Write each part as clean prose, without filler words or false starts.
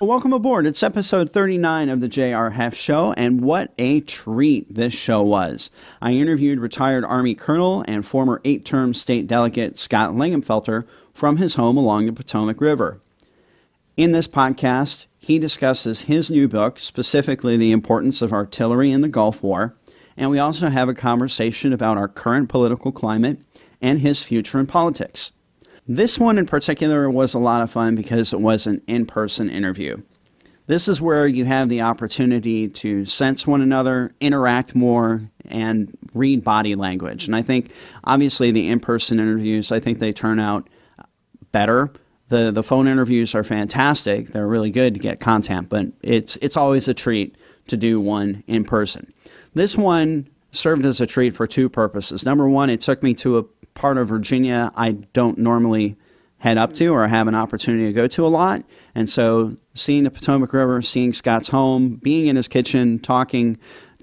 Well, welcome aboard. It's episode 39 of the J.R. Heft Show, and what a treat this show was. I interviewed retired Army Colonel and former 8-term state delegate Scott Lingamfelter from his home along the Potomac River. In this podcast, he discusses his new book, specifically the importance of artillery in the Gulf War, and we also have a conversation about our current political climate and his future in politics. This one in particular was a lot of fun because it was an in-person interview. This is where you have the opportunity to sense one another, interact more, and read body language. And I think, obviously, the in-person interviews, I think they turn out better. The phone interviews are fantastic. They're really good to get content, but it's always a treat to do one in person. This one served as a treat for two purposes. Number one, it took me to a part of Virginia I don't normally head up to or have an opportunity to go to a lot. And so seeing the Potomac River, seeing Scott's home, being in his kitchen, talking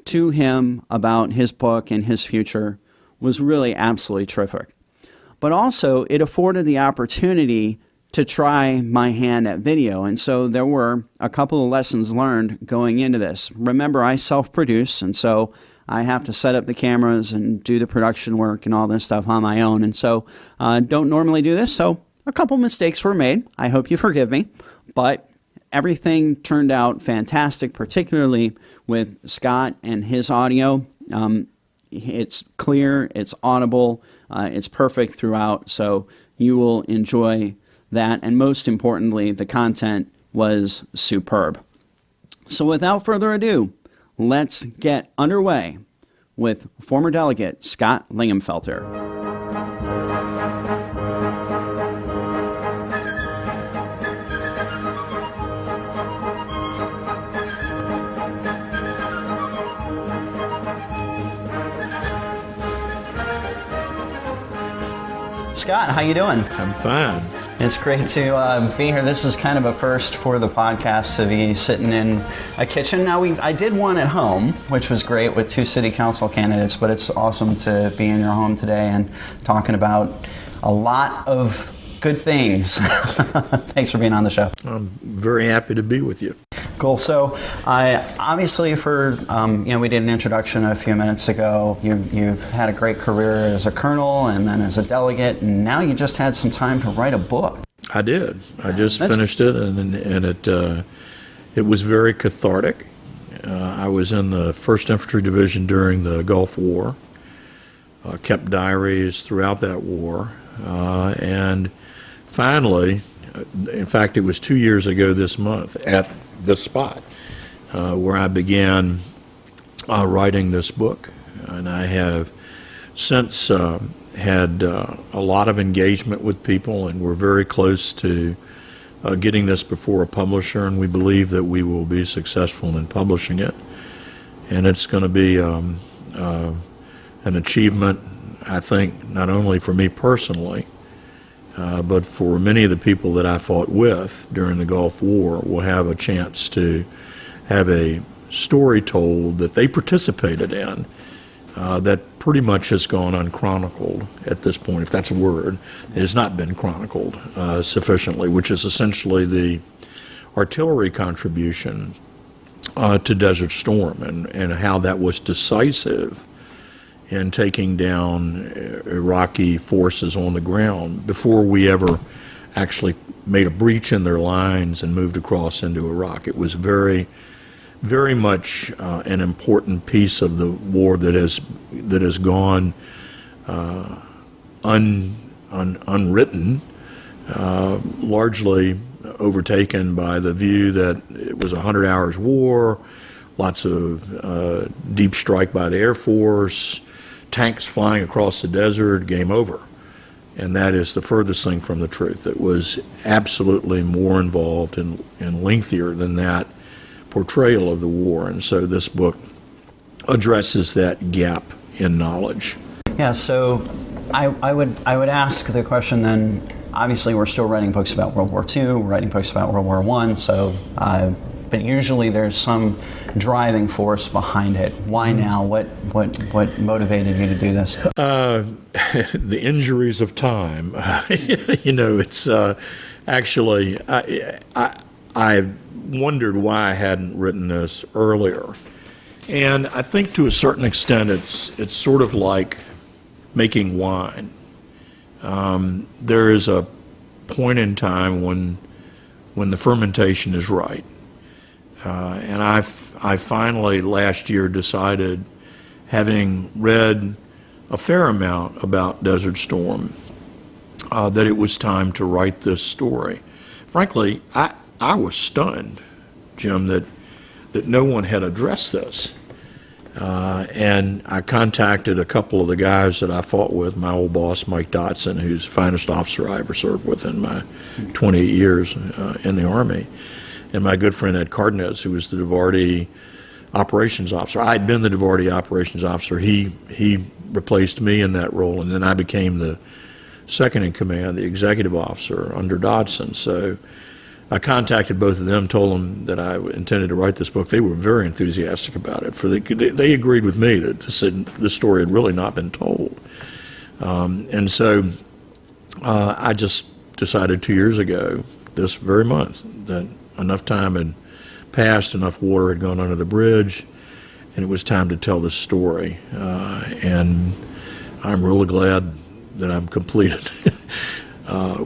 to him about his book and his future was really absolutely terrific. But also it afforded the opportunity to try my hand at video. And so there were a couple of lessons learned going into this. Remember, I self-produce, and so I have to set up the cameras and do the production work and all this stuff on my own. And so don't normally do this. So a couple mistakes were made. I hope you forgive me. But everything turned out fantastic, particularly with Scott and his audio. It's clear, it's audible, it's perfect throughout. So you will enjoy that. And most importantly, the content was superb. So without further ado, let's get underway with former delegate Scott Lingamfelter. Scott, how you doing? I'm fine. It's great to be here. This is kind of a first for the podcast to be sitting in a kitchen. Now, I did one at home, which was great with two city council candidates, but it's awesome to be in your home today and talking about a lot of good things. Thanks for being on the show. I'm very happy to be with you. Cool. So, obviously, we did an introduction a few minutes ago. You've had a great career as a colonel and then as a delegate, and now you just had some time to write a book. I did. I just finished it, and it was very cathartic. I was in the 1st Infantry Division during the Gulf War. Kept diaries throughout that war, and finally, in fact, it was 2 years ago this month at this spot where I began writing this book, and I have since had a lot of engagement with people, and we're very close to getting this before a publisher, and we believe that we will be successful in publishing it. And it's going to be an achievement, I think, not only for me personally, but for many of the people that I fought with during the Gulf War will have a chance to have a story told that they participated in that pretty much has gone unchronicled at this point, if that's a word. It has not been chronicled sufficiently, which is essentially the artillery contribution to Desert Storm and how that was decisive in taking down Iraqi forces on the ground before we ever actually made a breach in their lines and moved across into Iraq. It was very, very much an important piece of the war that has gone unwritten, largely overtaken by the view that it was a 100 hours war, lots of deep strike by the Air Force, tanks flying across the desert, game over. And that is the furthest thing from the truth. It was absolutely more involved and lengthier than that portrayal of the war. And so this book addresses that gap in knowledge. Yeah, so I would ask the question then, obviously we're still writing books about World War II, we're writing books about World War I, so but usually there's some driving force behind it. Why now? What motivated you to do this? The injuries of time. It's actually, I I wondered why I hadn't written this earlier. And I think to a certain extent it's sort of like making wine. There is a point in time when the fermentation is right. And I finally last year decided, having read a fair amount about Desert Storm, that it was time to write this story. Frankly, I was stunned, Jim, that no one had addressed this. And I contacted a couple of the guys that I fought with, my old boss, Mike Dotson, who's the finest officer I ever served with in my 28 years in the Army, and my good friend Ed Cardenas, who was the DeVarty operations officer. I had been the DeVarty operations officer. He replaced me in that role, and then I became the second in command, the executive officer under Dodson. So I contacted both of them, told them that I intended to write this book. They were very enthusiastic about it. They agreed with me that this story had really not been told. And so I just decided 2 years ago, this very month, that enough time had passed, enough water had gone under the bridge, and it was time to tell this story. And I'm really glad that I'm completed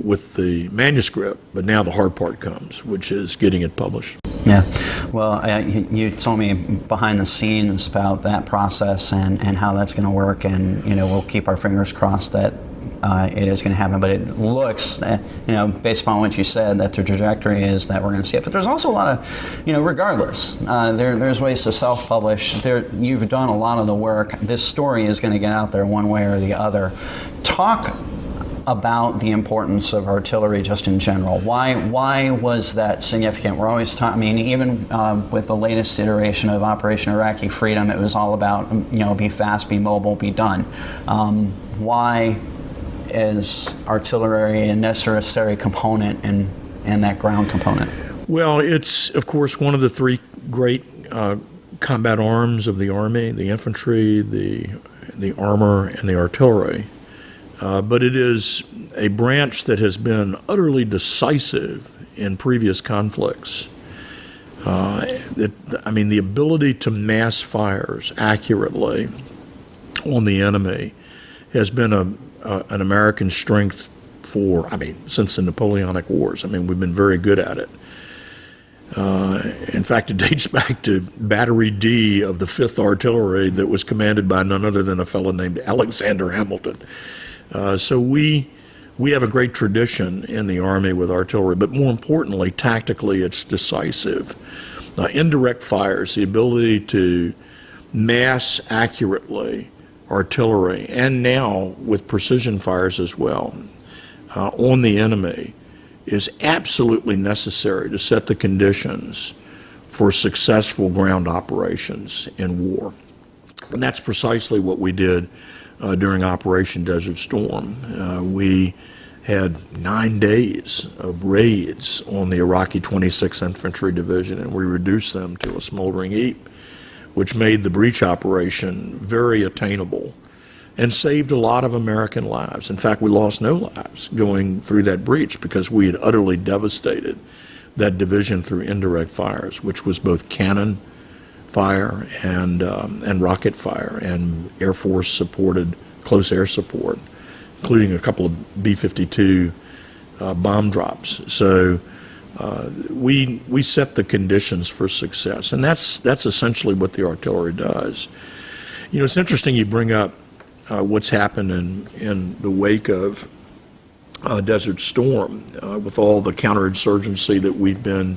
with the manuscript, but now the hard part comes, which is getting it published. Yeah, well, you told me behind the scenes about that process and how that's going to work, and we'll keep our fingers crossed that it is going to happen. But it looks, based upon what you said, that the trajectory is that we're going to see it. But there's also a lot of, regardless, there's ways to self-publish. You've done a lot of the work. This story is going to get out there one way or the other. Talk about the importance of artillery just in general. Why was that significant? We're always talking, even with the latest iteration of Operation Iraqi Freedom, it was all about, be fast, be mobile, be done. Why is artillery a necessary component in that ground component? Well, it's, of course, one of the three great combat arms of the Army: the infantry, the armor, and the artillery. But it is a branch that has been utterly decisive in previous conflicts. The ability to mass fires accurately on the enemy has been an American strength since the Napoleonic Wars. We've been very good at it. In fact, it dates back to Battery D of the 5th Artillery that was commanded by none other than a fellow named Alexander Hamilton. So we have a great tradition in the Army with artillery, but more importantly, tactically, it's decisive. Indirect fires, the ability to mass accurately artillery, and now with precision fires as well, on the enemy, is absolutely necessary to set the conditions for successful ground operations in war. And that's precisely what we did during Operation Desert Storm. We had 9 days of raids on the Iraqi 26th Infantry Division, and we reduced them to a smoldering heap, which made the breach operation very attainable and saved a lot of American lives. In fact, we lost no lives going through that breach because we had utterly devastated that division through indirect fires, which was both cannon fire and rocket fire, and Air Force supported close air support, including a couple of B-52 bomb drops. So we set the conditions for success, and that's essentially what the artillery does. It's interesting you bring up what's happened in the wake of Desert Storm with all the counterinsurgency that we've been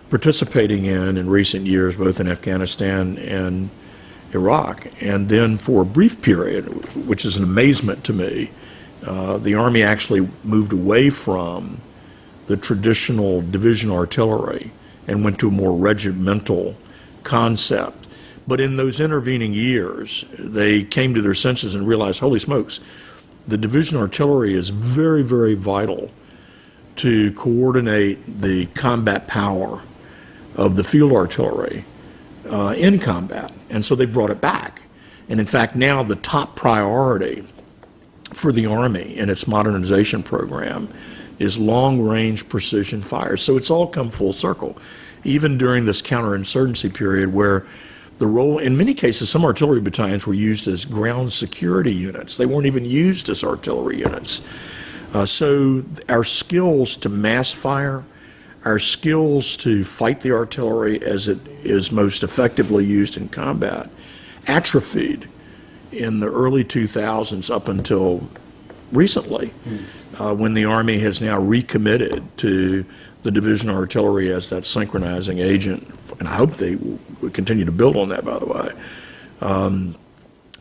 participating in recent years, both in Afghanistan and Iraq. And then for a brief period, which is an amazement to me, the Army actually moved away from the traditional division artillery and went to a more regimental concept. But in those intervening years, they came to their senses and realized, holy smokes, the division artillery is very, very vital to coordinate the combat power of the field artillery in combat. And so they brought it back. And in fact, now the top priority for the Army in its modernization program is long-range precision fire. So it's all come full circle, even during this counterinsurgency period where the role, in many cases, some artillery battalions were used as ground security units. They weren't even used as artillery units. So our skills to mass fire, our skills to fight the artillery as it is most effectively used in combat, atrophied in the early 2000s up until recently, when the Army has now recommitted to the Division of Artillery as that synchronizing agent, and I hope they will continue to build on that, by the way,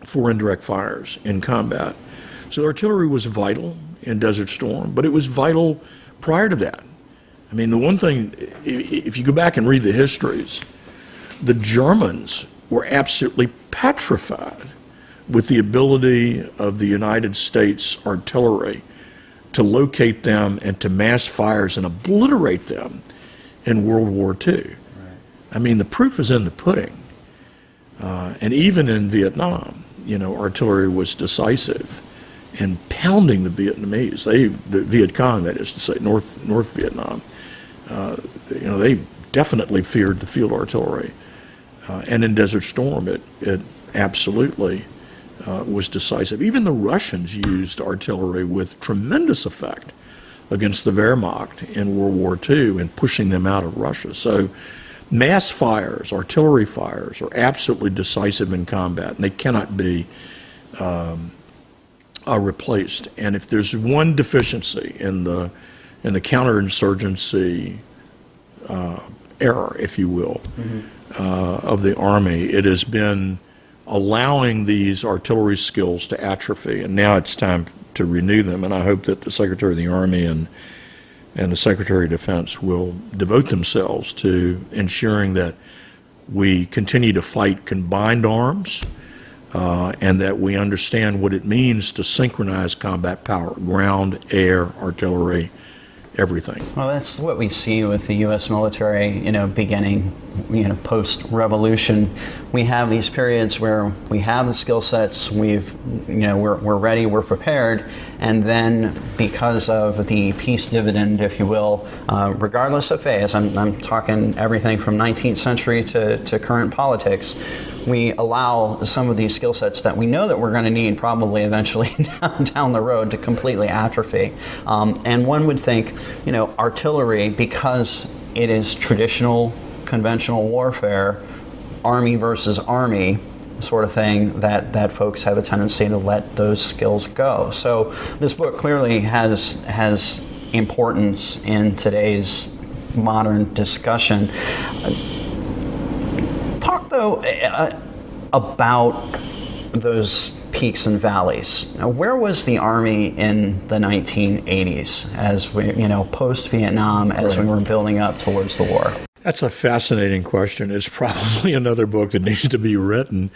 for indirect fires in combat. So artillery was vital in Desert Storm, but it was vital prior to that. I mean, the one thing, if you go back and read the histories, the Germans were absolutely petrified with the ability of the United States artillery to locate them and to mass fires and obliterate them in World War II. Right. I mean, the proof is in the pudding. And even in Vietnam, artillery was decisive in pounding the Vietnamese. The Viet Cong, that is to say, North Vietnam. They definitely feared the field artillery. And in Desert Storm, it absolutely was decisive. Even the Russians used artillery with tremendous effect against the Wehrmacht in World War II in pushing them out of Russia. So mass fires, artillery fires, are absolutely decisive in combat, and they cannot be replaced. And if there's one deficiency in the counterinsurgency era, if you will, of the Army, it has been allowing these artillery skills to atrophy, and now it's time to renew them. And I hope that the Secretary of the Army and the Secretary of Defense will devote themselves to ensuring that we continue to fight combined arms, and that we understand what it means to synchronize combat power, ground, air, artillery, everything. Well, that's what we see with the U.S. military, beginning, post-revolution. We have these periods where we have the skill sets, we're ready, we're prepared, and then because of the peace dividend, if you will, regardless of phase, I'm talking everything from 19th century to current politics, we allow some of these skill sets that we know that we're going to need probably eventually down the road to completely atrophy. And one would think, artillery, because it is traditional, conventional warfare, army versus army sort of thing, that folks have a tendency to let those skills go. So this book clearly has importance in today's modern discussion. Talk, though, about those peaks and valleys. Now, where was the Army in the 1980s as we, post-Vietnam, as we were building up towards the war? That's a fascinating question. It's probably another book that needs to be written.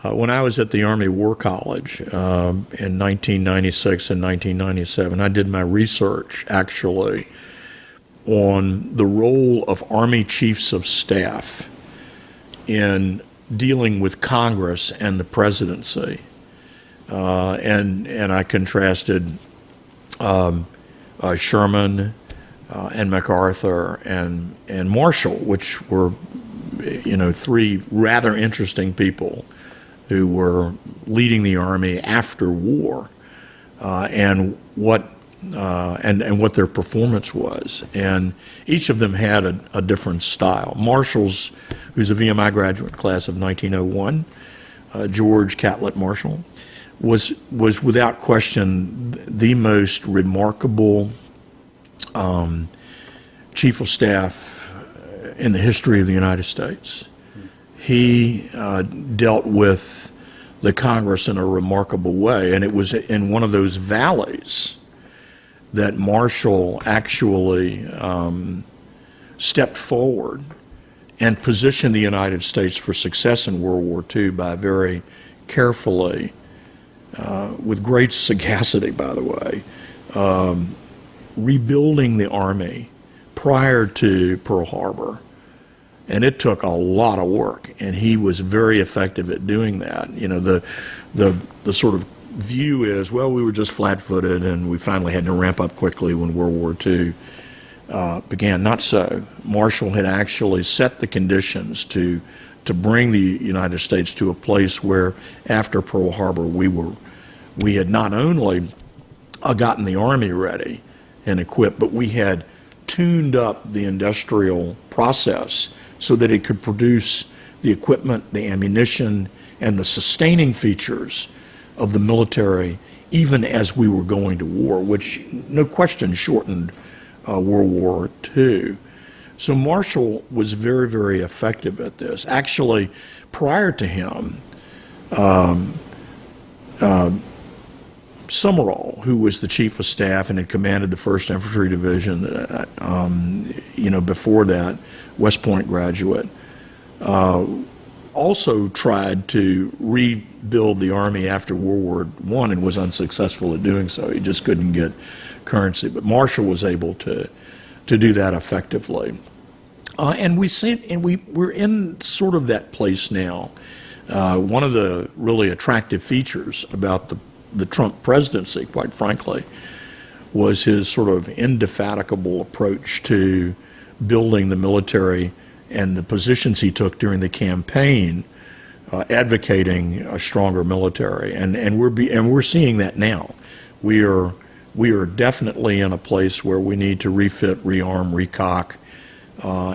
When I was at the Army War College in 1996 and 1997, I did my research, actually, on the role of Army Chiefs of Staff in dealing with Congress and the presidency. And I contrasted Sherman and MacArthur and Marshall, which were, three rather interesting people who were leading the Army after war, and what their performance was. And each of them had a different style. Marshall's, who's a VMI graduate class of 1901, George Catlett Marshall, was without question the most remarkable chief of staff in the history of the United States. He dealt with the Congress in a remarkable way, and it was in one of those valleys that Marshall actually stepped forward and positioned the United States for success in World War II by very carefully, with great sagacity, by the way, rebuilding the Army prior to Pearl Harbor. And it took a lot of work, and he was very effective at doing that. The sort of view is, well, we were just flat-footed and we finally had to ramp up quickly when World War II began. Not so. Marshall had actually set the conditions to bring the United States to a place where, after Pearl Harbor, we had not only gotten the Army ready and equipped, but we had tuned up the industrial process so that it could produce the equipment, the ammunition, and the sustaining features of the military, even as we were going to war, which no question shortened World War II. So Marshall was very, very effective at this. Actually, prior to him, Summerall, who was the chief of staff and had commanded the 1st Infantry Division, before that, West Point graduate, also tried to rebuild the Army after World War I and was unsuccessful at doing so. He just couldn't get currency. But Marshall was able to do that effectively. And we're in sort of that place now. One of the really attractive features about the Trump presidency, quite frankly, was his sort of indefatigable approach to building the military and the positions he took during the campaign, advocating a stronger military, and we're seeing that now. We are definitely in a place where we need to refit, rearm, recock,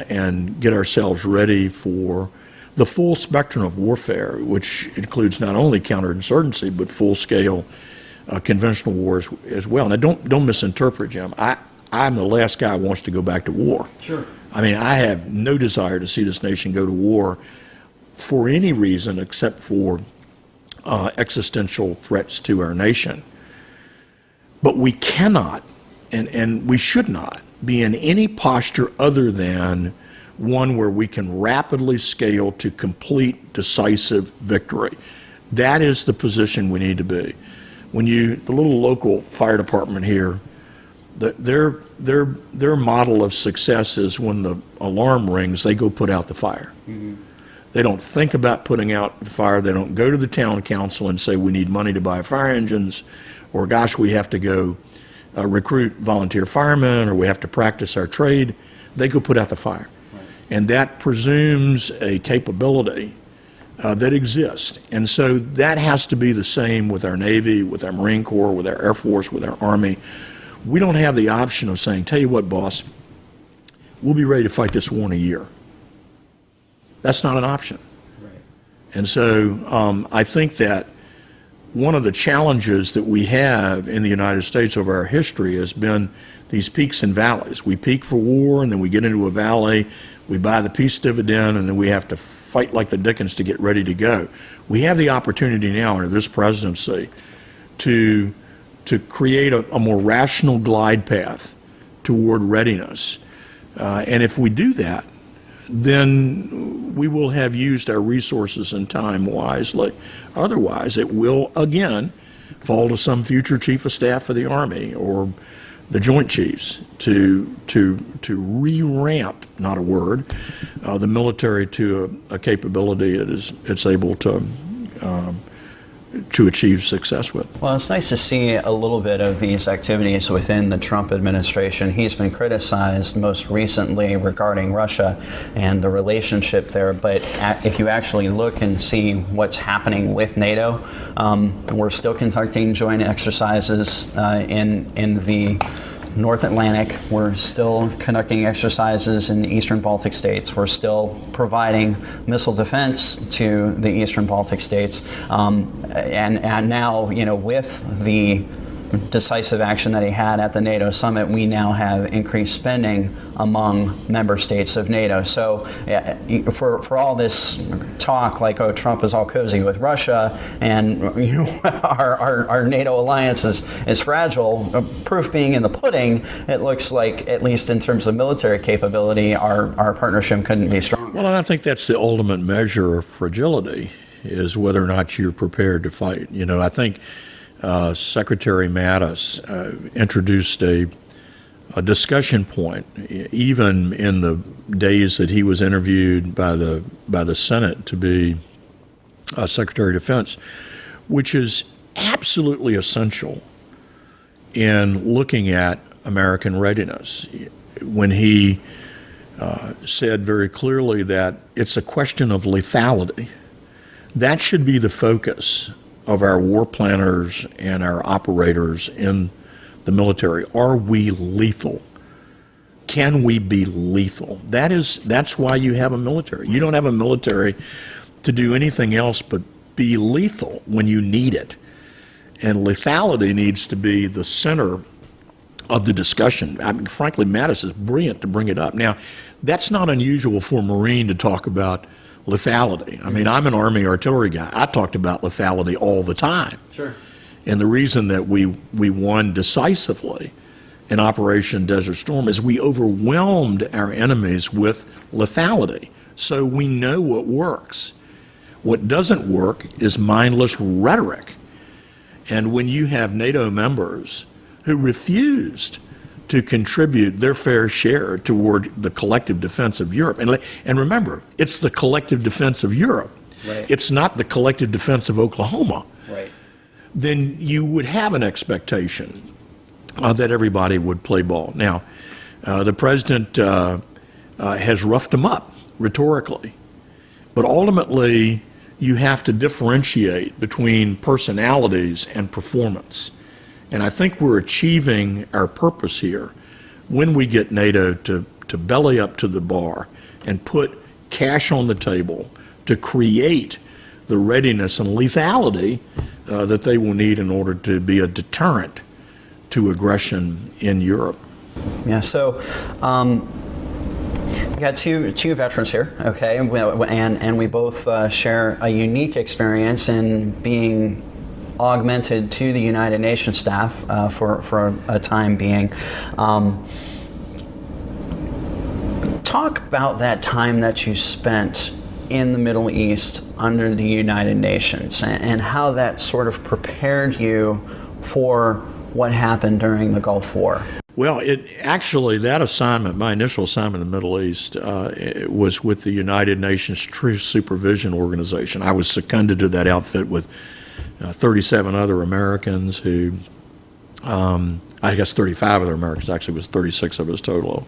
and get ourselves ready for the full spectrum of warfare, which includes not only counterinsurgency but full-scale conventional wars as well. Now, don't misinterpret, Jim. I'm the last guy who wants to go back to war. Sure. I mean, I have no desire to see this nation go to war for any reason except for existential threats to our nation. But we cannot, and we should not, be in any posture other than one where we can rapidly scale to complete decisive victory. That is the position we need to be. The little local fire department here, their model of success is when the alarm rings, they go put out the fire. Mm-hmm. They don't think about putting out the fire. They don't go to the town council and say we need money to buy fire engines, or gosh, we have to go recruit volunteer firemen, or we have to practice our trade. They go put out the fire. Right. And that presumes a capability that exists. And so that has to be the same with our Navy, with our Marine Corps, with our Air Force, with our Army. We don't have the option of saying, tell you what, boss, we'll be ready to fight this war in a year. That's not an option. Right. And so I think that one of the challenges that we have in the United States over our history has been these peaks and valleys. We peak for war, and then we get into a valley, we buy the peace dividend, and then we have to fight like the dickens to get ready to go. We have the opportunity now under this presidency to create a more rational glide path toward readiness. And if we do that, then we will have used our resources and time wisely. Otherwise, it will, again, fall to some future chief of staff of the Army or the Joint Chiefs to re-ramp, not a word, the military to a capability that it's able to achieve success with. Well, it's nice to see a little bit of these activities within the Trump administration. He's been criticized most recently regarding Russia and the relationship there, but if you actually look and see what's happening with NATO, we're still conducting joint exercises in the North Atlantic. We're still conducting exercises in the Eastern Baltic states. We're still providing missile defense to the Eastern Baltic states. And now, with the decisive action that he had at the NATO summit, we now have increased spending among member states of NATO. So for all this talk like, oh, Trump is all cozy with Russia and our NATO alliance is fragile, proof being in the pudding, it looks like, at least in terms of military capability, our partnership couldn't be stronger. Well, and I think that's the ultimate measure of fragility, is whether or not you're prepared to fight. I think Secretary Mattis introduced a discussion point, even in the days that he was interviewed by the Senate to be Secretary of Defense, which is absolutely essential in looking at American readiness when he said very clearly that it's a question of lethality. That should be the focus of our war planners and our operators in the military. Are we lethal? Can we be lethal? That's why you have a military. You don't have a military to do anything else but be lethal when you need it. And lethality needs to be the center of the discussion. I mean, frankly, Mattis is brilliant to bring it up. Now, that's not unusual for a Marine to talk about lethality. I mean, I'm an Army artillery guy. I talked about lethality all the time. Sure. And the reason that we won decisively in Operation Desert Storm is we overwhelmed our enemies with lethality. So we know what works. What doesn't work is mindless rhetoric. And when you have NATO members who refused to contribute their fair share toward the collective defense of Europe, and remember, it's the collective defense of Europe. Right. It's not the collective defense of Oklahoma. Right. Then you would have an expectation that everybody would play ball. Now, the president has roughed them up rhetorically, but ultimately you have to differentiate between personalities and performance. And I think we're achieving our purpose here when we get NATO to belly up to the bar and put cash on the table to create the readiness and lethality that they will need in order to be a deterrent to aggression in Europe. Yeah, so we got two veterans here, okay, and we both share a unique experience in being augmented to the United Nations staff for a time being. Talk about that time that you spent in the Middle East under the United Nations and how that sort of prepared you for what happened during the Gulf War. Well, that assignment, my initial assignment in the Middle East, it was with the United Nations Truth Supervision Organization. I was seconded to that outfit with 37 other Americans who, I guess 35 other Americans, actually it was 36 of us total,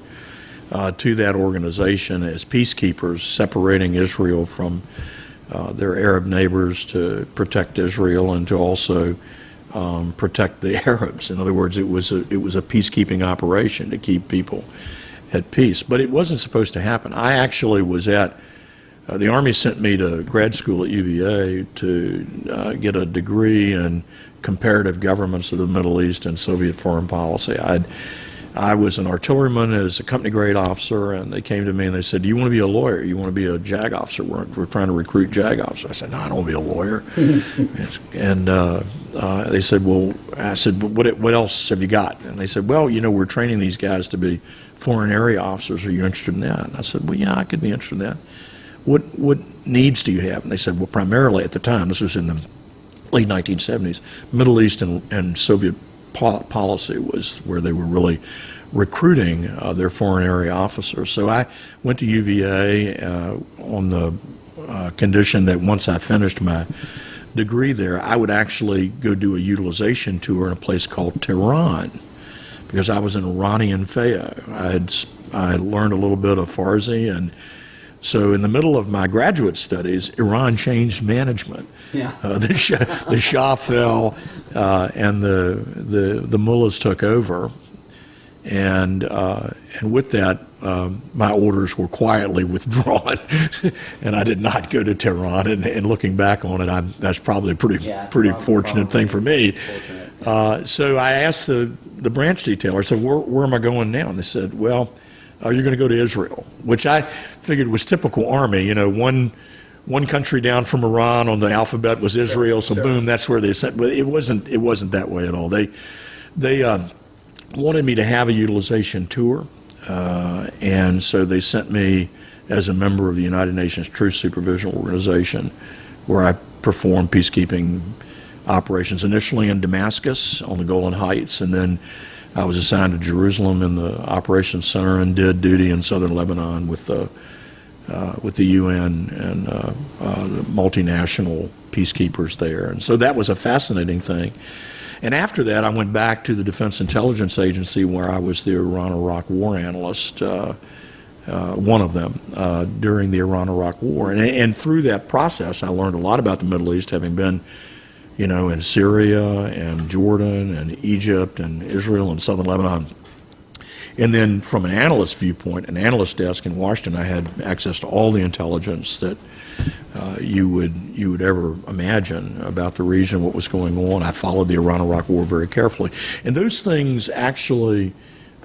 to that organization as peacekeepers, separating Israel from their Arab neighbors to protect Israel and to also protect the Arabs. In other words, it was a peacekeeping operation to keep people at peace. But it wasn't supposed to happen. I actually was at the Army sent me to grad school at UVA to get a degree in comparative governments of the Middle East and Soviet foreign policy. I was an artilleryman as a company grade officer, and they came to me and they said, "Do you want to be a lawyer? You want to be a JAG officer? We're trying to recruit JAG officers." I said, "No, I don't want to be a lawyer." And they said, "Well," I said, "What else have you got?" And they said, "Well, we're training these guys to be foreign area officers. Are you interested in that?" And I said, "Well, yeah, I could be interested in that. What needs do you have?" And they said, "Well, primarily at the time, this was in the late 1970s, Middle East and Soviet policy was where they were really recruiting their foreign area officers." So I went to UVA on the condition that once I finished my degree there, I would actually go do a utilization tour in a place called Tehran, because I was an Iranian Fayyo. I had learned a little bit of Farsi, and so in the middle of my graduate studies, Iran changed management. Yeah. The Shah fell, and the mullahs took over, and with that, my orders were quietly withdrawn, and I did not go to Tehran. And looking back on it, that's probably a pretty fortunate thing for me. So I asked the branch detailer, I said, "Where am I going now?" And they said, "Well, you're going to go to Israel," which I figured was typical Army. One country down from Iran on the alphabet was Israel, so boom, that's where they sent. But it wasn't that way at all. They wanted me to have a utilization tour, and so they sent me as a member of the United Nations Truth Supervision Organization, where I performed peacekeeping operations initially in Damascus on the Golan Heights, and then I was assigned to Jerusalem in the operations center and did duty in southern Lebanon with the UN and the multinational peacekeepers there. And so that was a fascinating thing. And after that, I went back to the Defense Intelligence Agency, where I was the Iran-Iraq war analyst, one of them, during the Iran-Iraq war. And through that process, I learned a lot about the Middle East, having been, in Syria and Jordan and Egypt and Israel and southern Lebanon. And then from an analyst viewpoint, an analyst desk in Washington, I had access to all the intelligence that you would ever imagine about the region, what was going on. I followed the Iran-Iraq war very carefully. And those things actually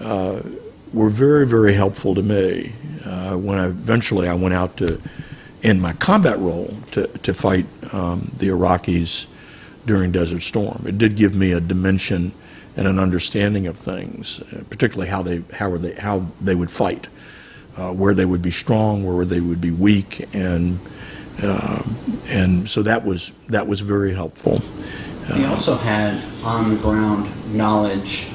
were very, very helpful to me when eventually I went out in my combat role to fight the Iraqis during Desert Storm. It did give me a dimension and an understanding of things, particularly how they would fight, where they would be strong, where they would be weak, and so that was very helpful. He also had on the ground knowledge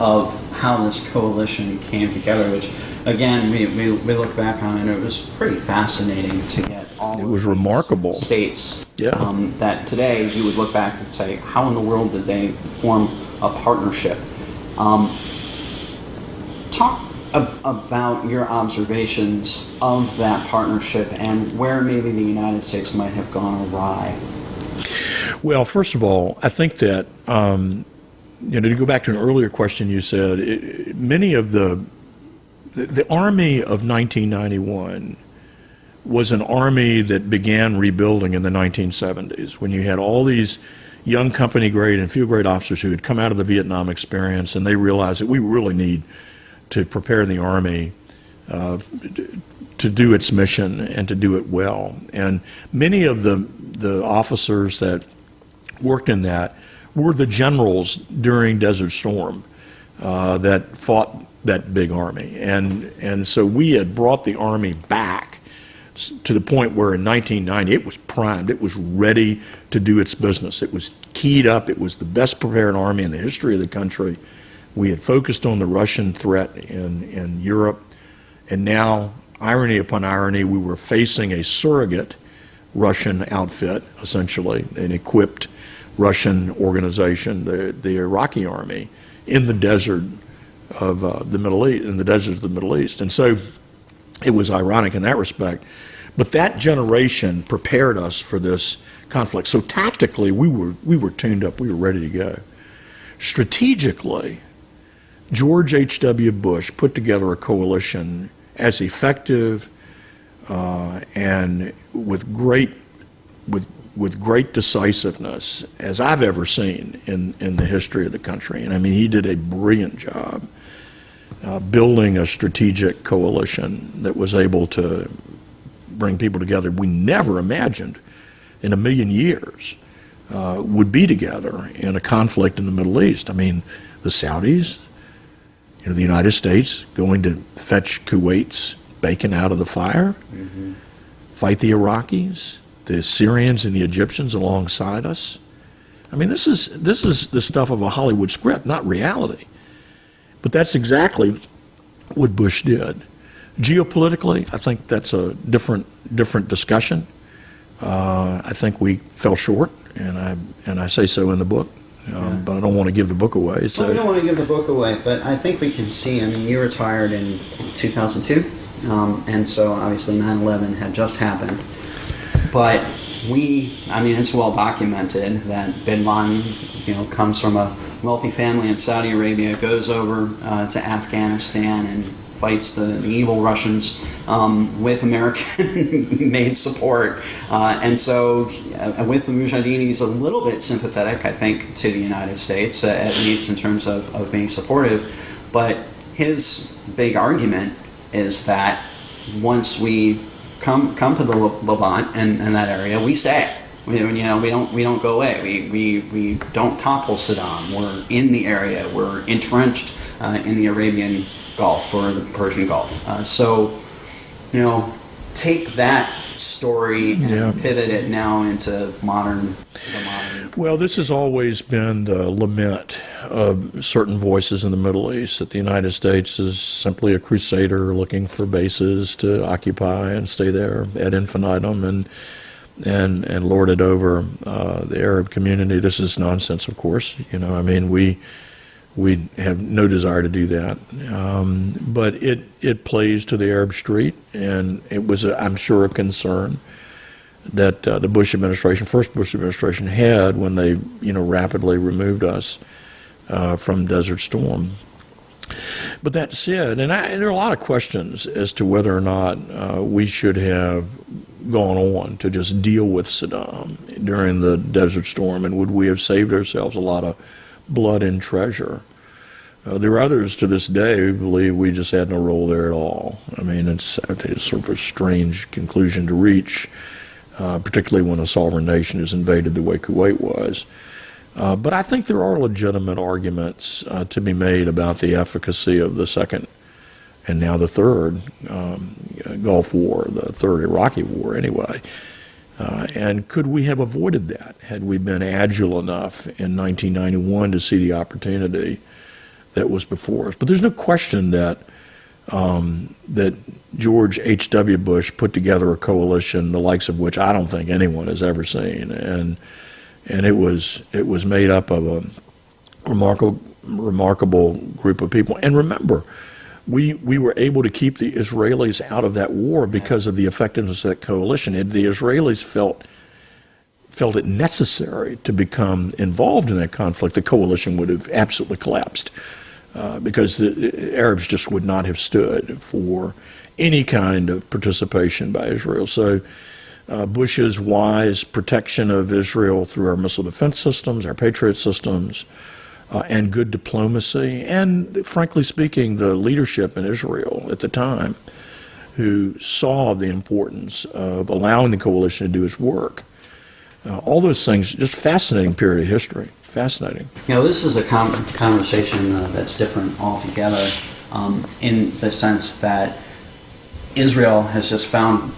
of how this coalition came together, which again we look back on, and it was pretty fascinating to get all. It was remarkable states. Yeah. That today you would look back and say, how in the world did they form a partnership? Talk about your observations of that partnership and where maybe the United States might have gone awry. Well, first of all, I think that to go back to an earlier question you said, many of the Army of 1991 was an army that began rebuilding in the 1970s, when you had all these young company grade and field grade officers who had come out of the Vietnam experience, and they realized that we really need to prepare the Army to do its mission and to do it well. And many of the officers that worked in that were the generals during Desert Storm that fought that big army. And so we had brought the Army back to the point where in 1990 it was primed, it was ready to do its business. It was keyed up, it was the best prepared army in the history of the country. We had focused on the Russian threat in Europe, and now, irony upon irony, we were facing a surrogate Russian outfit, essentially, an equipped Russian organization, the Iraqi army, in the desert of the Middle East, in the deserts of the Middle East. And so it was ironic in that respect. But that generation prepared us for this conflict. So tactically, we were tuned up, we were ready to go. Strategically, George H.W. Bush put together a coalition as effective and with great decisiveness as I've ever seen in the history of the country. And I mean, he did a brilliant job building a strategic coalition that was able to bring people together we never imagined in a million years would be together in a conflict in the Middle East. I mean, the Saudis, the United States going to fetch Kuwait's bacon out of the fire, fight the Iraqis, the Syrians and the Egyptians alongside us. I mean, this is the stuff of a Hollywood script, not reality. But that's exactly what Bush did. Geopolitically, I think that's a different discussion. I think we fell short, and I say so in the book. But I don't want to give the book away. So. Well, we don't want to give the book away, but I think we can see, I mean, you retired in 2002, and so obviously 9/11 had just happened. But it's well documented that Bin Laden, comes from a wealthy family in Saudi Arabia, goes over to Afghanistan and fights the evil Russians with American-made support. And so with the Mujahideen, he's a little bit sympathetic, I think, to the United States, at least in terms of being supportive. But his big argument is that once we come to the Levant and that area, we stay. We don't go away. We don't topple Saddam. We're in the area. We're entrenched in the Arabian Gulf or the Persian Gulf. Take that story and pivot it now into the modern. Well, this has always been the lament of certain voices in the Middle East, that the United States is simply a crusader looking for bases to occupy and stay there ad infinitum. And and lord it over the Arab community. This is nonsense, of course. I mean, we have no desire to do that. But it plays to the Arab Street, and it was, I'm sure, a concern that the first Bush administration had when they, rapidly removed us from Desert Storm. But that said, and there are a lot of questions as to whether or not we should have gone on to just deal with Saddam during the Desert Storm, and would we have saved ourselves a lot of blood and treasure? There are others to this day who believe we just had no role there at all. I mean, it's sort of a strange conclusion to reach, particularly when a sovereign nation is invaded the way Kuwait was. But I think there are legitimate arguments to be made about the efficacy of the second and now the third Gulf War, the third Iraqi War anyway. And could we have avoided that had we been agile enough in 1991 to see the opportunity that was before us? But there's no question that that George H.W. Bush put together a coalition the likes of which I don't think anyone has ever seen, and it was made up of a remarkable group of people. And remember, we were able to keep the Israelis out of that war because of the effectiveness of that coalition. The Israelis felt it necessary to become involved in that conflict. The coalition would have absolutely collapsed because the Arabs just would not have stood for any kind of participation by Israel. So Bush's wise protection of Israel through our missile defense systems, our Patriot systems, and good diplomacy, and frankly speaking, the leadership in Israel at the time who saw the importance of allowing the coalition to do its work. All those things, just fascinating period of history. Fascinating. This is a conversation that's different altogether in the sense that Israel has just found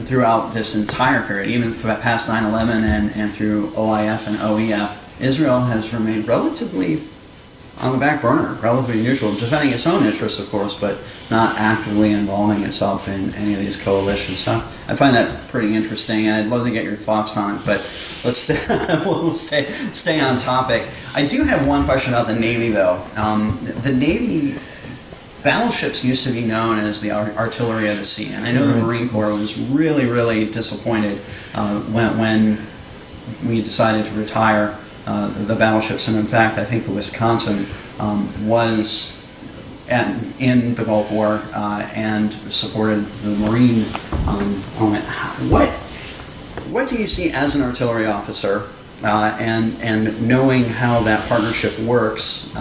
throughout this entire period, even past 9/11 and through OIF and OEF, Israel has remained relatively on the back burner, relatively neutral, defending its own interests, of course, but not actively involving itself in any of these coalitions. So I find that pretty interesting, and I'd love to get your thoughts on it, but we'll stay on topic. I do have one question about the Navy, though. The Navy battleships used to be known as the artillery of the sea, and I know the Marine Corps was really, really disappointed when we decided to retire the battleships, and in fact, I think the Wisconsin was in the Gulf War and supported the Marine element. What do you see as an artillery officer, and knowing how that partnership works?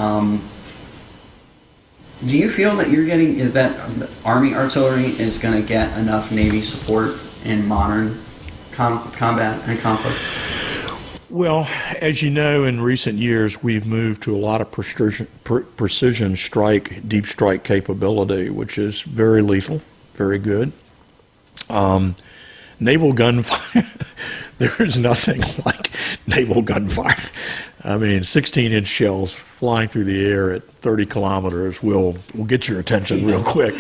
Do you feel that you're getting that Army artillery is going to get enough Navy support in modern combat and conflict? Well, as you know, in recent years, we've moved to a lot of precision strike, deep strike capability, which is very lethal, very good. Naval gunfire, there is nothing like naval gunfire. I mean, 16-inch shells flying through the air at 30 kilometers will get your attention real quick.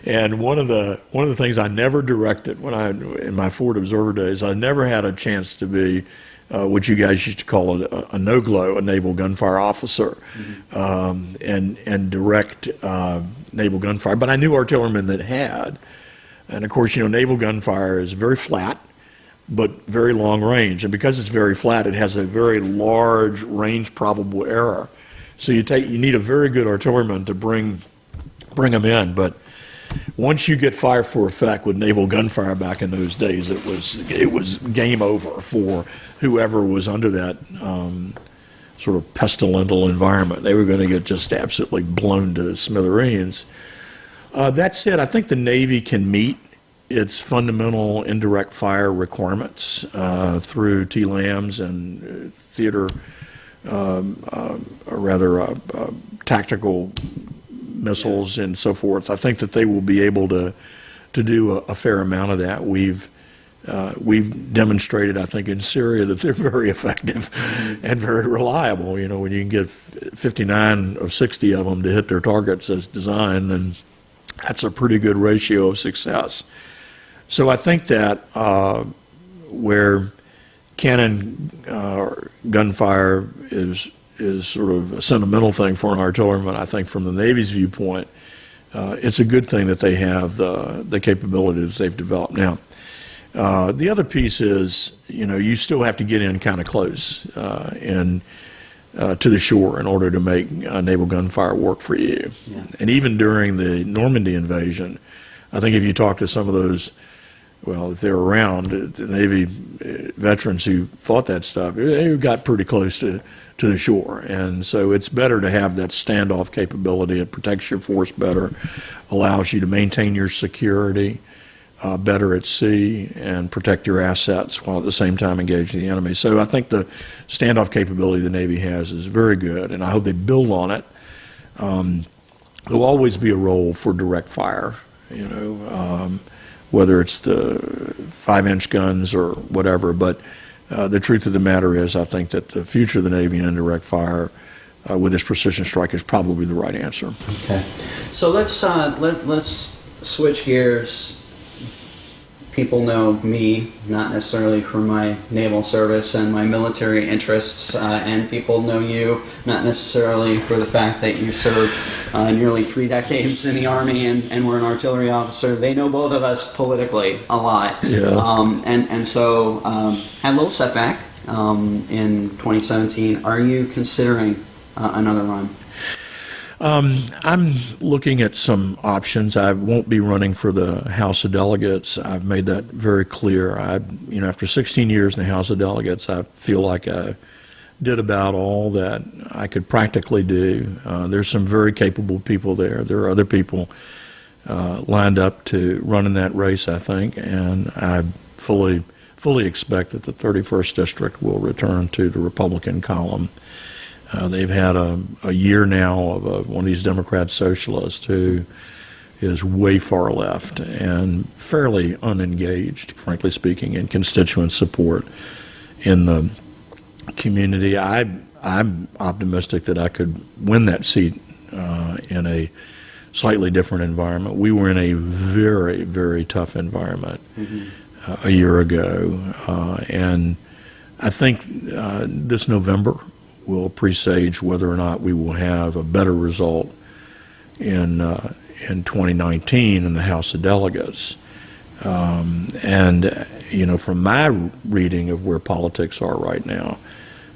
and one of the things I never directed in my forward observer days, I never had a chance to be what you guys used to call a no-glow, a naval gunfire officer, and direct naval gunfire. But I knew artillerymen that had. And of course, naval gunfire is very flat, but very long range. And because it's very flat, it has a very large range probable error. So you need a very good artilleryman to bring them in. But once you get fire for effect with naval gunfire back in those days, it was game over for whoever was under that sort of pestilential environment. They were going to get just absolutely blown to smithereens. That said, I think the Navy can meet its fundamental indirect fire requirements through TLAMs and theater, tactical missiles and so forth. I think that they will be able to do a fair amount of that. We've demonstrated, I think, in Syria that they're very effective and very reliable. When you can get 59 of 60 of them to hit their targets as designed, then that's a pretty good ratio of success. So I think that where cannon gunfire is sort of a sentimental thing for an artilleryman, I think from the Navy's viewpoint, it's a good thing that they have the capability that they've developed now. The other piece is, you still have to get in kind of close to the shore in order to make naval gunfire work for you. Yeah. And even during the Normandy invasion, I think if you talk to some of those, well, if they're around, the Navy veterans who fought that stuff, they got pretty close to the shore. And so it's better to have that standoff capability. It protects your force better, allows you to maintain your security better at sea and protect your assets while at the same time engage the enemy. So I think the standoff capability the Navy has is very good, and I hope they build on it. There'll always be a role for direct fire, whether it's the 5-inch guns or whatever. But the truth of the matter is, I think that the future of the Navy in indirect fire with this precision strike is probably the right answer. Okay, so let's switch gears. People know me, not necessarily for my naval service and my military interests, and people know you, not necessarily for the fact that you served nearly 3 decades in the Army and were an artillery officer. They know both of us politically a lot. Yeah. And so had a little setback in 2017. Are you considering another run? I'm looking at some options. I won't be running for the House of Delegates. I've made that very clear. After 16 years in the House of Delegates, I feel like I did about all that I could practically do. There's some very capable people there. There are other people lined up to run in that race, I think, and I fully expect that the 31st District will return to the Republican column. They've had a year now of one of these Democrat socialists who is way far left and fairly unengaged, frankly speaking, in constituent support in the community. I'm optimistic that I could win that seat in a slightly different environment. We were in a very, very tough environment a year ago, and I think this November will presage whether or not we will have a better result in 2019 in the House of Delegates. And from my reading of where politics are right now,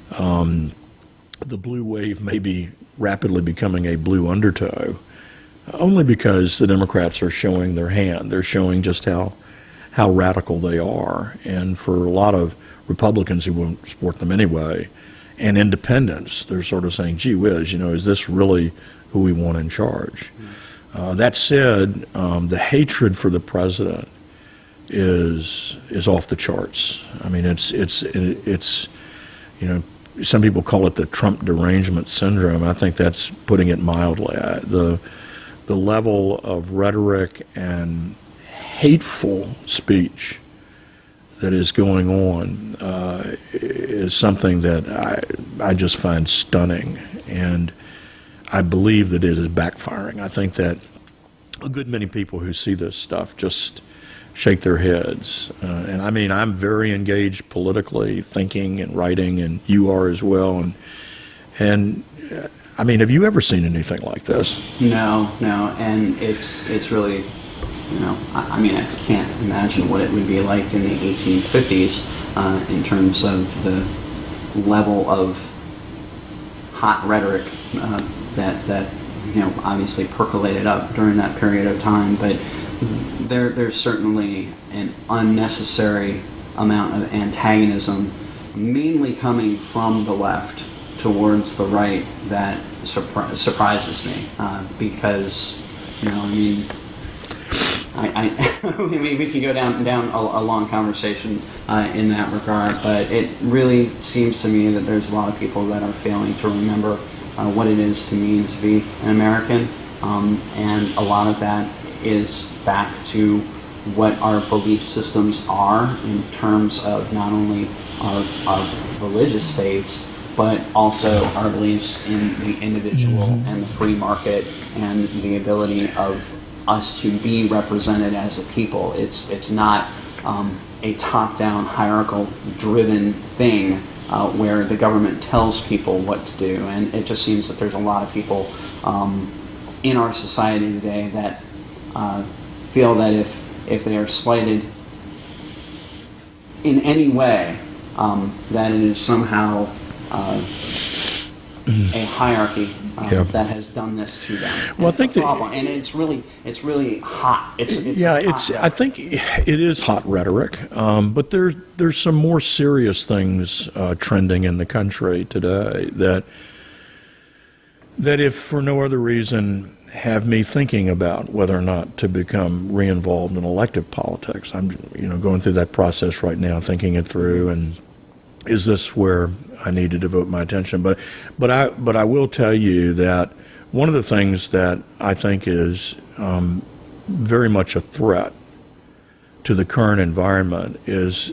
the blue wave may be rapidly becoming a blue undertow, only because the Democrats are showing their hand. They're showing just how radical they are. And for a lot of Republicans who won't support them anyway, and independents, they're sort of saying, gee whiz, is this really who we want in charge? That said, the hatred for the president is off the charts. I mean, it's some people call it the Trump derangement syndrome. I think that's putting it mildly. The level of rhetoric and hateful speech that is going on is something that I just find stunning, and I believe that it is backfiring. I think that a good many people who see this stuff just shake their heads. And I mean, I'm very engaged politically, thinking and writing, and you are as well. And I mean, have you ever seen anything like this? No, and it's really, I mean, I can't imagine what it would be like in the 1850s in terms of the level of hot rhetoric that obviously percolated up during that period of time. But there's certainly an unnecessary amount of antagonism, mainly coming from the left towards the right, that surprises me because we could go down a long conversation in that regard, but it really seems to me that there's a lot of people that are failing to remember what it is to mean to be an American, and a lot of that is back to what our belief systems are in terms of not only our religious faiths, but also our beliefs in the individual and the free market and the ability of us to be represented as a people. It's not a top-down, hierarchical-driven thing where the government tells people what to do. And it just seems that there's a lot of people in our society today that feel that if they are slighted in any way, that it is somehow a hierarchy that has done this to them. And Well, I think it's a problem, and it's really hot. It's yeah, hot I think it is hot rhetoric, but there's some more serious things trending in the country today that if for no other reason have me thinking about whether or not to become re-involved in elective politics. I'm going through that process right now, thinking it through, and is this where I need to devote my attention? But I will tell you that one of the things that I think is very much a threat to the current environment is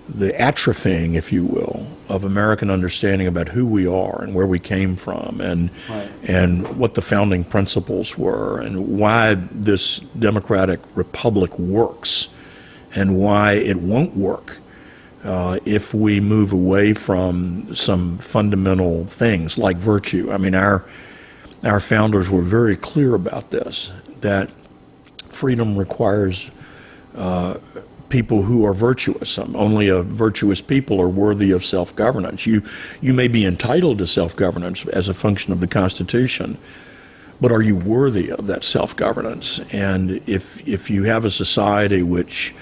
the atrophying, if you will, of American understanding about who we are and where we came from, and Right. and what the founding principles were, and why this democratic republic works, and why it won't work if we move away from some fundamental things like virtue. I mean, our founders were very clear about this, that freedom requires people who are virtuous. Only a virtuous people are worthy of self-governance. You may be entitled to self-governance as a function of the Constitution, but are you worthy of that self-governance? And if you have a society which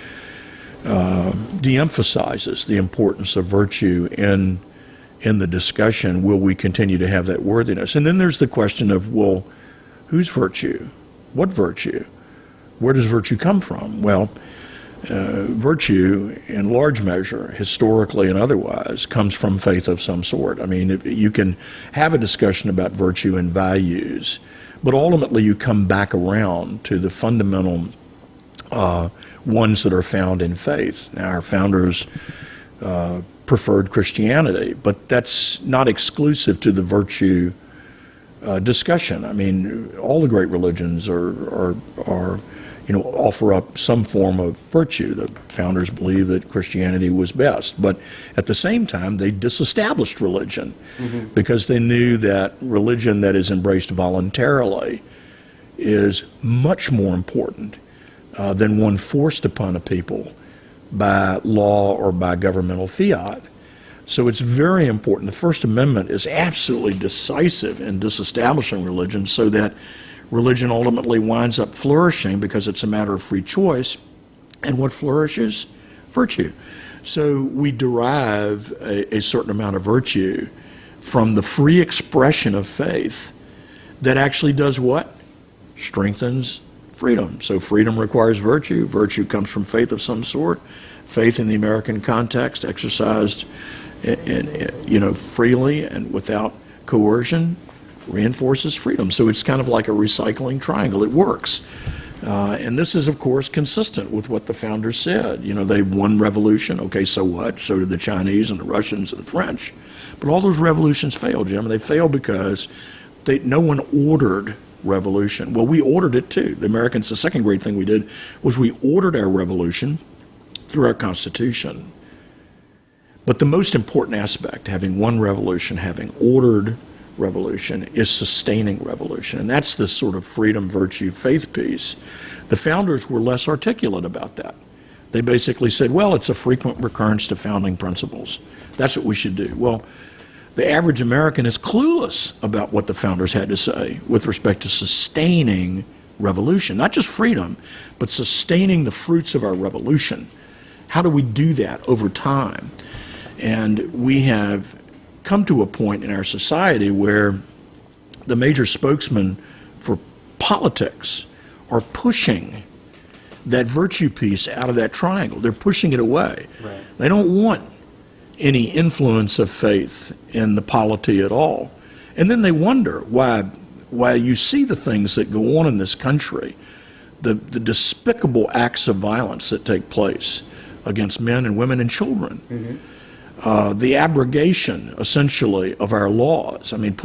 de-emphasizes the importance of virtue in the discussion, will we continue to have that worthiness? And then there's the question of, well, whose virtue? What virtue? Where does virtue come from? Well, virtue, in large measure, historically and otherwise, comes from faith of some sort. I mean, you can have a discussion about virtue and values, but ultimately you come back around to the fundamental ones that are found in faith. Now, our founders preferred Christianity, but that's not exclusive to the virtue discussion. I mean, all the great religions are offer up some form of virtue. The founders believed that Christianity was best, but at the same time, they disestablished religion because they knew that religion that is embraced voluntarily is much more important than one forced upon a people by law or by governmental fiat. So it's very important. The First Amendment is absolutely decisive in disestablishing religion so that religion ultimately winds up flourishing because it's a matter of free choice. And what flourishes? Virtue. So we derive a certain amount of virtue from the free expression of faith that actually does what? Strengthens freedom. So freedom requires virtue. Virtue comes from faith of some sort. Faith in the American context, exercised freely and without coercion, reinforces freedom. So it's kind of like a recycling triangle. It works. And this is, of course, consistent with what the founders said. They won revolution. Okay, so what? So did the Chinese and the Russians and the French. But all those revolutions failed, Jim. And they failed because no one ordered revolution. Well, we ordered it too. The Americans, the second great thing we did was we ordered our revolution through our Constitution. But the most important aspect, having won revolution, having ordered revolution, is sustaining revolution. And that's the sort of freedom, virtue, faith piece. The founders were less articulate about that. They basically said, well, it's a frequent recurrence to founding principles. That's what we should do. Well, the average American is clueless about what the founders had to say with respect to sustaining revolution, not just freedom, but sustaining the fruits of our revolution. How do we do that over time? And we have come to a point in our society where the major spokesmen for politics are pushing that virtue piece out of that triangle. They're pushing it away. Right. They don't want any influence of faith in the polity at all. And then they wonder why you see the things that go on in this country, the despicable acts of violence that take place against men and women and children. the abrogation, essentially, of our laws. I mean,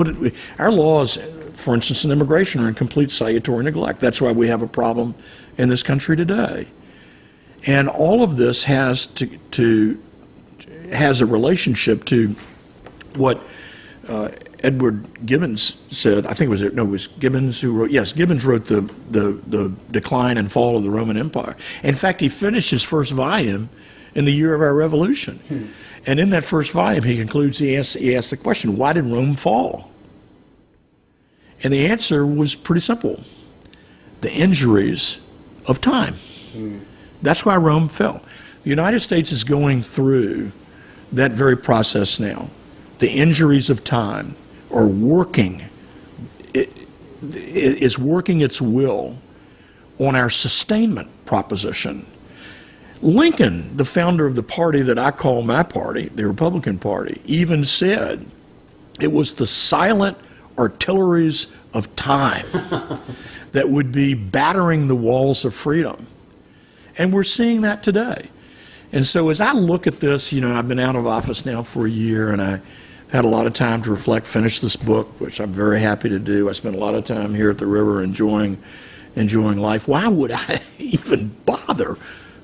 our laws, for instance, in immigration are in complete salutary neglect. That's why we have a problem in this country today. And all of this has has a relationship to what Edward Gibbons said. I think it was Gibbons who wrote. Yes, Gibbons wrote the Decline and Fall of the Roman Empire. In fact, he finished his first volume in the year of our Revolution. And in that first volume, he concludes. He asks the question, "Why did Rome fall?" And the answer was pretty simple: the injuries of time. That's why Rome fell. The United States is going through that very process now. The injuries of time are working. It's working its will on our sustainment proposition. Lincoln, the founder of the party that I call my party, the Republican Party, even said it was the silent artilleries of time that would be battering the walls of freedom. And we're seeing that today. And so as I look at this, I've been out of office now for a year, and I had a lot of time to reflect, finish this book, which I'm very happy to do. I spent a lot of time here at the river enjoying life. Why would I even bother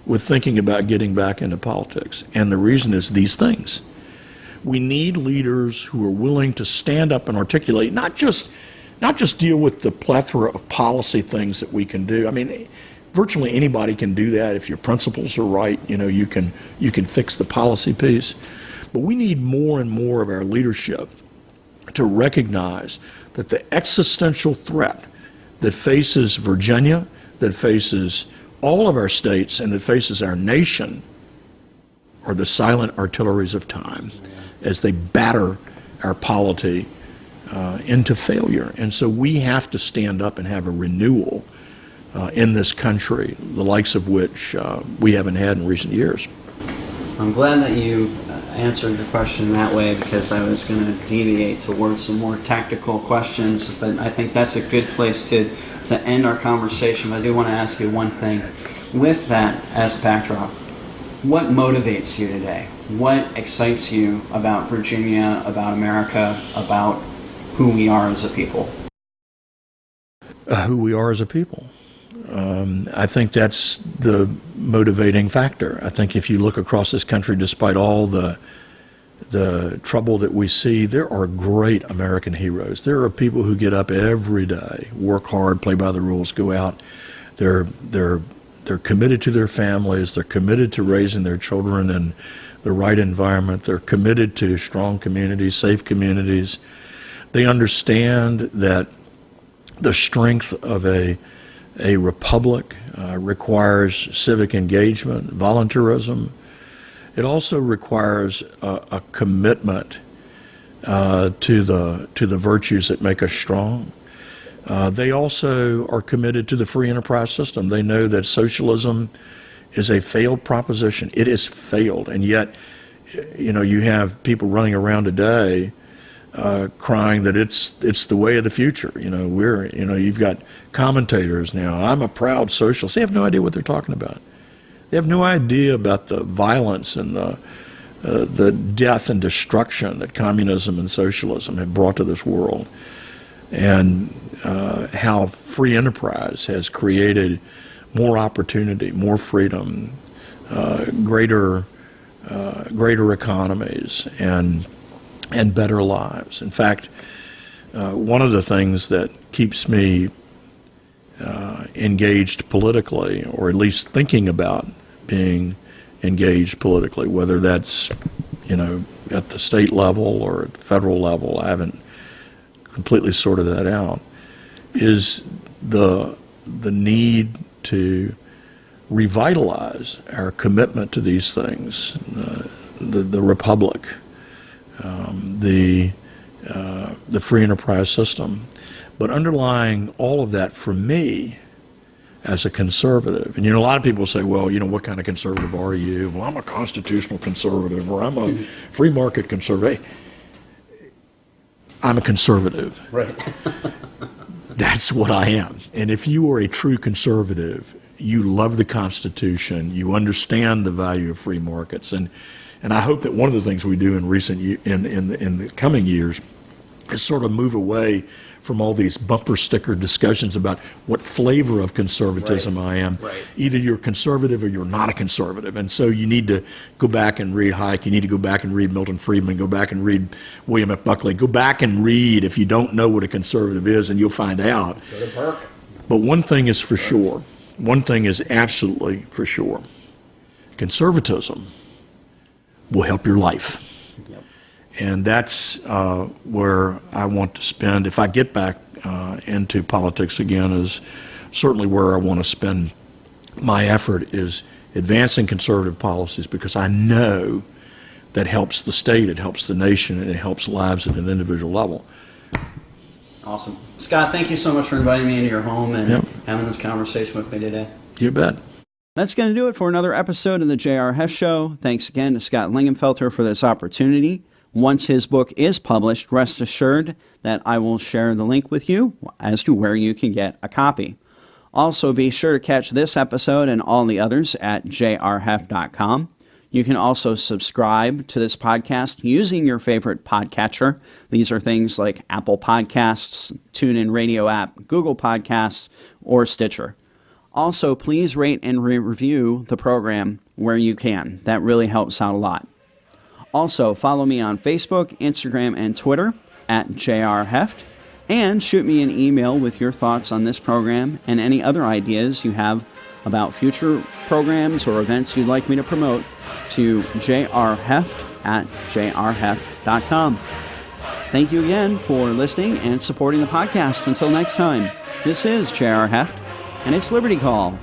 with thinking about getting back into politics? And the reason is these things. We need leaders who are willing to stand up and articulate, not just deal with the plethora of policy things that we can do. I mean, virtually anybody can do that if your principles are right. You can fix the policy piece. But we need more and more of our leadership to recognize that the existential threat that faces Virginia, that faces all of our states, and that faces our nation are the silent artilleries of time as they batter our polity into failure. And so we have to stand up and have a renewal in this country, the likes of which we haven't had in recent years. I'm glad that you answered the question that way, because I was going to deviate towards some more tactical questions, but I think that's a good place to end our conversation. But I do want to ask you one thing. With that as backdrop, what motivates you today? What excites you about Virginia, about America, about who we are as a people? Who we are as a people. I think that's the motivating factor. I think if you look across this country, despite all the trouble that we see, there are great American heroes. There are people who get up every day, work hard, play by the rules, go out. They're committed to their families. They're committed to raising their children in the right environment. They're committed to strong communities, safe communities. They understand that the strength of a republic requires civic engagement, volunteerism. It also requires a commitment to the virtues that make us strong. They also are committed to the free enterprise system. They know that socialism is a failed proposition. It has failed, and yet, you have people running around today crying that it's the way of the future. You've got commentators now. I'm a proud socialist. They have no idea what they're talking about. They have no idea about the violence and the death and destruction that communism and socialism have brought to this world, and how free enterprise has created more opportunity, more freedom, greater economies, and better lives. In fact, one of the things that keeps me engaged politically, or at least thinking about being engaged politically, whether that's at the state level or at the federal level, I haven't completely sorted that out, is the need to revitalize our commitment to these things, the republic, the free enterprise system. But underlying all of that, for me, as a conservative, and a lot of people say, well, what kind of conservative are you? Well, I'm a constitutional conservative, or I'm a free market conservative. I'm a conservative. Right. That's what I am. And if you are a true conservative, you love the Constitution, you understand the value of free markets, and And I hope that one of the things we do in in the coming years is sort of move away from all these bumper sticker discussions about what flavor of conservatism I am. Right. Either you're conservative or you're not a conservative. And so you need to go back and read Hayek. You need to go back and read Milton Friedman. Go back and read William F. Buckley. Go back and read if you don't know what a conservative is, and you'll find out. Go to Burke. But one thing is for sure. One thing is absolutely for sure. Conservatism will help your life. Yep. And that's where I want to spend, if I get back into politics again, is certainly where I want to spend my effort, is advancing conservative policies, because I know that helps the state, it helps the nation, and it helps lives at an individual level. Awesome. Scott, thank you so much for inviting me into your home and Yep. having this conversation with me today. You bet. That's going to do it for another episode of the J.R. Hess Show. Thanks again to Scott Lingamfelter for this opportunity. Once his book is published, rest assured that I will share the link with you as to where you can get a copy. Also, be sure to catch this episode and all the others at jrhef.com. You can also subscribe to this podcast using your favorite podcatcher. These are things like Apple Podcasts, TuneIn Radio app, Google Podcasts, or Stitcher. Also, please rate and review the program where you can. That really helps out a lot. Also, follow me on Facebook, Instagram, and Twitter at jrheft, and shoot me an email with your thoughts on this program and any other ideas you have about future programs or events you'd like me to promote to jrheft@jrheft.com. Thank you again for listening and supporting the podcast. Until next time, this is J.R. Heft, and it's Liberty Call.